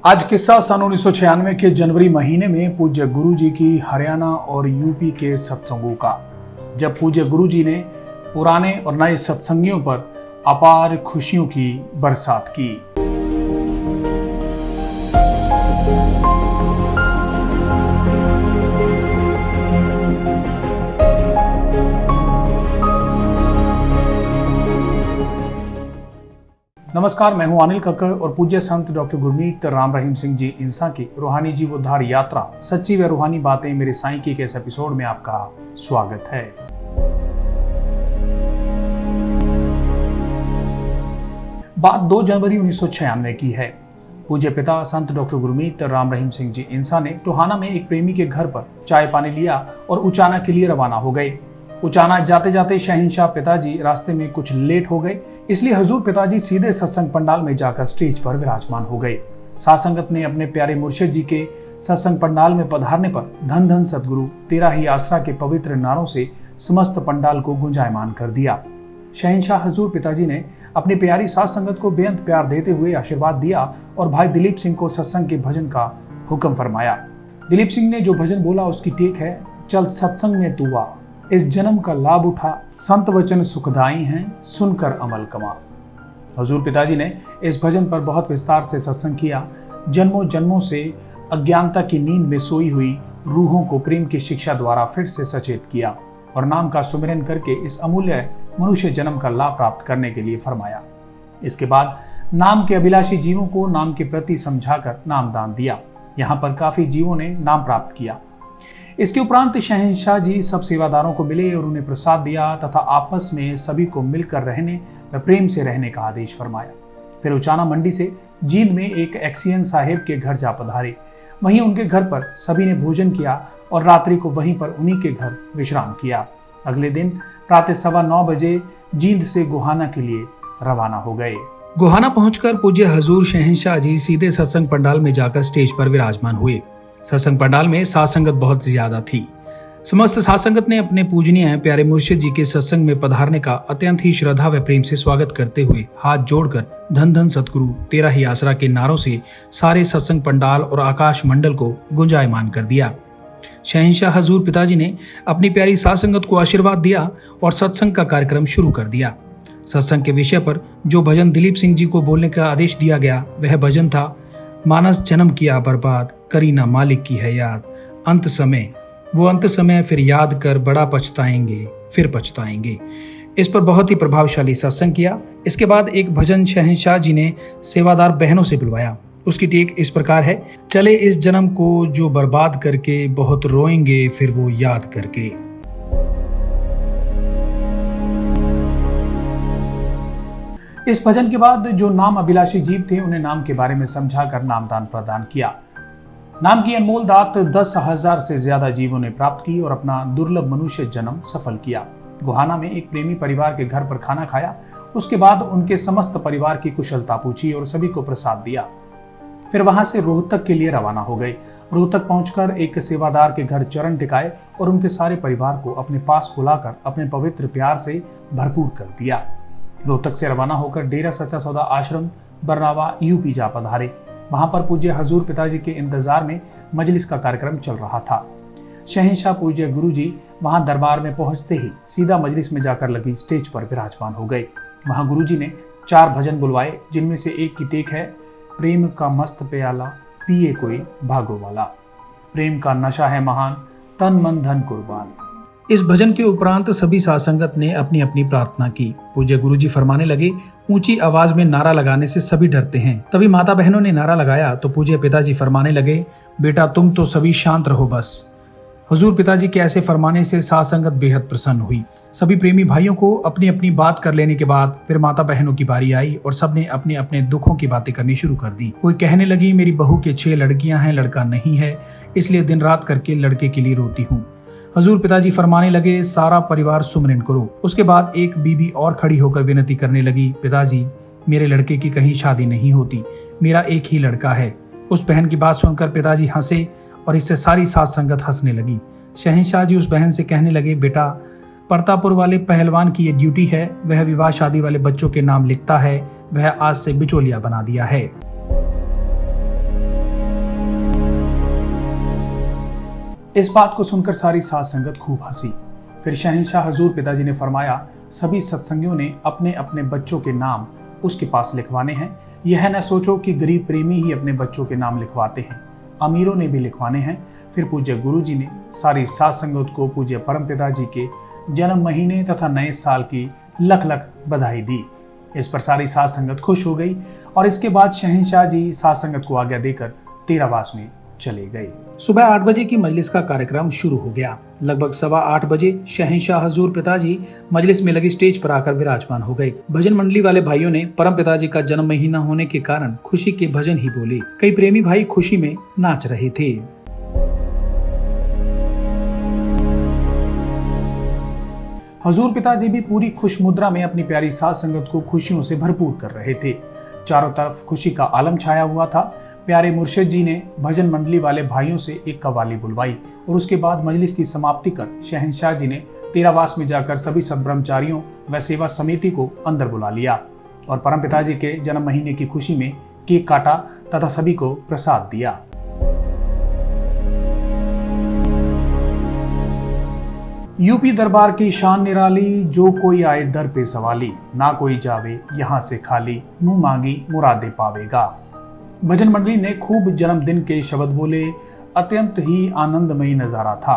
आज किस्सा सन 1996 के जनवरी महीने में पूज्य गुरु जी की हरियाणा और यूपी के सत्संगों का, जब पूज्य गुरु जी ने पुराने और नए सत्संगियों पर अपार खुशियों की बरसात की। नमस्कार, मैं हूं अनिल कक्कड़ और पूज्य संत डॉक्टर गुरमीत राम रहीम सिंह जी इंसा की रूहानी जीवोद्धार यात्रा सच्ची व रूहानी बातें मेरे साईं की के इस एपिसोड में आपका स्वागत है। बात 2 जनवरी 1996 की है। पूज्य पिता संत डॉक्टर गुरमीत राम रहीम सिंह जी इंसा ने टोहाना में एक प्रेमी के घर पर चाय पानी लिया और उचाना के लिए रवाना हो गए। उचाना जाते जाते शहंशाह पिताजी रास्ते में कुछ लेट हो गए, इसलिए हजूर पिताजी सीधे सत्संग पंडाल में जाकर स्टेज पर विराजमान हो गए। साध संगत ने अपने प्यारे मुर्शिद जी के सत्संग पंडाल में पधारने पर धन धन सतगुरु तेरा ही आसरा के पवित्र नारों से समस्त पंडाल को गुंजायमान कर दिया। शहंशाह हजूर पिताजी ने अपनी प्यारी साध संगत को बेअंत प्यार देते हुए आशीर्वाद दिया और भाई दिलीप सिंह को सत्संग के भजन का हुक्म फरमाया। दिलीप सिंह ने जो भजन बोला उसकी टेक है, चल सत्संग में तू आ, इस जन्म का लाभ उठा, संत वचन सुखदाई हैं, सुनकर अमल कमा। हजूर पिताजी ने इस भजन पर बहुत विस्तार से सत्संग किया। जन्मों जन्मों से अज्ञानता की नींद में सोई हुई रूहों को प्रेम की शिक्षा द्वारा फिर से सचेत किया और नाम का सुमिरन करके इस अमूल्य मनुष्य जन्म का लाभ प्राप्त करने के लिए फरमाया। इसके बाद नाम के अभिलाषी जीवों को नाम के प्रति समझाकर नाम दान दिया। यहाँ पर काफी जीवों ने नाम प्राप्त किया। इसके उपरांत शहंशाह जी सब सेवादारों को मिले और उन्हें प्रसाद दिया तथा आपस में सभी को मिलकर रहने व प्रेम से रहने का आदेश फरमाया। फिर उचाना मंडी से जींद में एक एक्सियन साहेब के घर जा पधारे। वहीं उनके घर पर सभी ने भोजन किया और रात्रि को वहीं पर उन्हीं के घर विश्राम किया। अगले दिन प्रातः 9:15 बजे जींद से गोहाना के लिए रवाना हो गए। गोहाना पहुंचकर पूज्य हजूर शहंशाह जी सीधे सत्संग पंडाल में जाकर स्टेज पर विराजमान हुए। सत्संग पंडाल में साध संगत बहुत ज्यादा थी। समस्त साध संगत ने अपने पूजनीय प्यारे मुर्शिद जी के सत्संग में पधारने का अत्यंत ही श्रद्धा व प्रेम से स्वागत करते हुए हाथ जोड़कर धन धन सतगुरु तेरा ही आसरा के नारों से सारे सत्संग पंडाल और आकाश मंडल को गुंजायमान कर दिया। शहंशाह हजूर पिताजी ने अपनी प्यारी साध संगत को आशीर्वाद दिया और सत्संग का कार्यक्रम शुरू कर दिया। सत्संग के विषय पर जो भजन दिलीप सिंह जी को बोलने का आदेश दिया गया वह भजन था, मानस जन्म किया बर्बाद, करी ना मालिक की है याद, अंत समय वो अंत समय फिर याद कर बड़ा पछताएंगे, फिर पछताएंगे। इस पर बहुत ही प्रभावशाली सत्संग किया। इसके बाद एक भजन शहंशाह जी ने सेवादार बहनों से बुलवाया। उसकी टेक इस प्रकार है, चले इस जन्म को जो बर्बाद करके, बहुत रोएंगे फिर वो याद करके। इस भजन के बाद जो नाम अभिलाषी जीव थे उन्हें नाम के बारे में समझाकर नामदान प्रदान किया। नाम की अनमोल दात 10,000 से ज्यादा जीवों ने प्राप्त की और अपना दुर्लभ मनुष्य जन्म सफल किया। गोहाना में एक प्रेमी परिवार के घर पर खाना खाया। उसके बाद उनके समस्त परिवार की कुशलता पूछी और सभी को प्रसाद दिया। फिर वहां से रोहतक के लिए रवाना हो गए। रोहतक पहुंचकर एक सेवादार के घर चरण टिकाए और उनके सारे परिवार को अपने पास बुलाकर अपने पवित्र प्यार से भरपूर कर दिया। रोहतक से रवाना होकर डेरा सच्चा सौदा आश्रम बरनावा यूपी जा पधारे। वहां पर पूज्य हजूर पिताजी के इंतजार में मजलिस का कार्यक्रम चल रहा था। शहंशाह पूज्य गुरु जी वहां दरबार में पहुंचते ही सीधा मजलिस में जाकर लगी स्टेज पर विराजमान हो गए। वहां गुरु जी ने 4 भजन बुलवाए, जिनमें से एक की टेक है, प्रेम का मस्त प्याला पिए कोई भागो वाला, प्रेम का नशा है महान, तन मन धन कुर्बान। इस भजन के उपरांत सभी साध संगत ने अपनी अपनी प्रार्थना की। पूज्य गुरु जी फरमाने लगे, ऊंची आवाज में नारा लगाने से सभी डरते हैं। तभी माता बहनों ने नारा लगाया तो पूज्य पिताजी फरमाने लगे, बेटा तुम तो सभी शांत रहो बस। हजूर पिताजी के ऐसे फरमाने से साध संगत बेहद प्रसन्न हुई। सभी प्रेमी भाइयों को अपनी अपनी बात कर लेने के बाद फिर माता बहनों की बारी आई और सबने अपने अपने दुखों की बातें करनी शुरू कर दी। कोई कहने लगी, मेरी बहू के 6 लड़कियां हैं, लड़का नहीं है, इसलिए दिन रात करके लड़के के लिए रोती हूँ। हजूर पिताजी फरमाने लगे, सारा परिवार सुमरन करो। उसके बाद एक बीबी और खड़ी होकर विनती करने लगी, पिताजी मेरे लड़के की कहीं शादी नहीं होती, मेरा एक ही लड़का है। उस बहन की बात सुनकर पिताजी हंसे और इससे सारी साध संगत हंसने लगी। शहंशाह जी उस बहन से कहने लगे, बेटा परतापुर वाले पहलवान की ये ड्यूटी है, वह विवाह शादी वाले बच्चों के नाम लिखता है, वह आज से बिचौलिया बना दिया है। इस बात को सुनकर सारी साध संगत खूब हंसी। फिर शहंशाह हजूर पिताजी ने फरमाया, सभी सत्संगियों ने अपने अपने बच्चों के नाम उसके पास लिखवाने हैं। यह न सोचो कि गरीब प्रेमी ही अपने बच्चों के नाम लिखवाते हैं, अमीरों ने भी लिखवाने हैं। फिर पूज्य गुरु जी ने सारी साध संगत को पूज्य परम पिताजी के जन्म महीने तथा नए साल की लख लख बधाई दी। इस पर सारी साध संगत खुश हो गई और इसके बाद शहंशाह जी साध संगत को आज्ञा देकर तेरावास में चले गए। सुबह 8 बजे की मजलिस का कार्यक्रम शुरू हो गया। लगभग 8:15 बजे शहंशाह हजूर पिताजी मजलिस में लगी स्टेज पर आकर विराजमान हो गए। भजन मंडली वाले भाइयों ने परम पिताजी का जन्म महीना होने के कारण खुशी के भजन ही बोले। कई प्रेमी भाई खुशी में नाच रहे थे। हजूर पिताजी भी पूरी खुश मुद्रा में अपनी प्यारी साध संगत को खुशियों से भरपूर कर रहे थे। चारों तरफ खुशी का आलम छाया हुआ था। प्यारे मुर्शिद जी ने भजन मंडली वाले भाइयों से एक कव्वाली बुलवाई और उसके बाद मजलिस की समाप्ति कर शहंशाह जी ने तेरावास में जाकर सभी सब ब्रह्मचारियों व सेवा समिति को अंदर बुला लिया और परम पिताजी के जन्म महीने की खुशी में केक काटा तथा सभी को प्रसाद दिया। यूपी दरबार की शान निराली, जो कोई आए दर पे सवाली, ना कोई जावे यहाँ से खाली, मुंह मांगी मुरादे पावेगा। भजन मंडली ने खूब जन्मदिन के शब्द बोले। अत्यंत ही आनंदमयी नजारा था।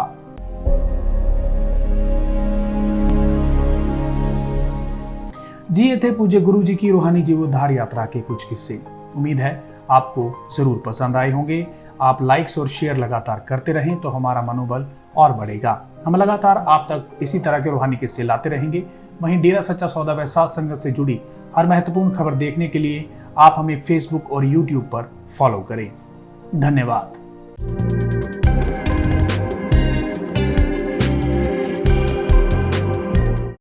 जी ये थे पूज्य गुरु जी की रूहानी जीवोद्धार यात्रा के कुछ किस्से। उम्मीद है आपको जरूर पसंद आए होंगे। आप लाइक्स और शेयर लगातार करते रहें तो हमारा मनोबल और बढ़ेगा। हम लगातार आप तक इसी तरह के रूहानी किस्से लाते रहेंगे। वहीं डेरा सच्चा सौदा व साध संगत से जुड़ी हर महत्वपूर्ण खबर देखने के लिए आप हमें फेसबुक और यूट्यूब पर फॉलो करें। धन्यवाद।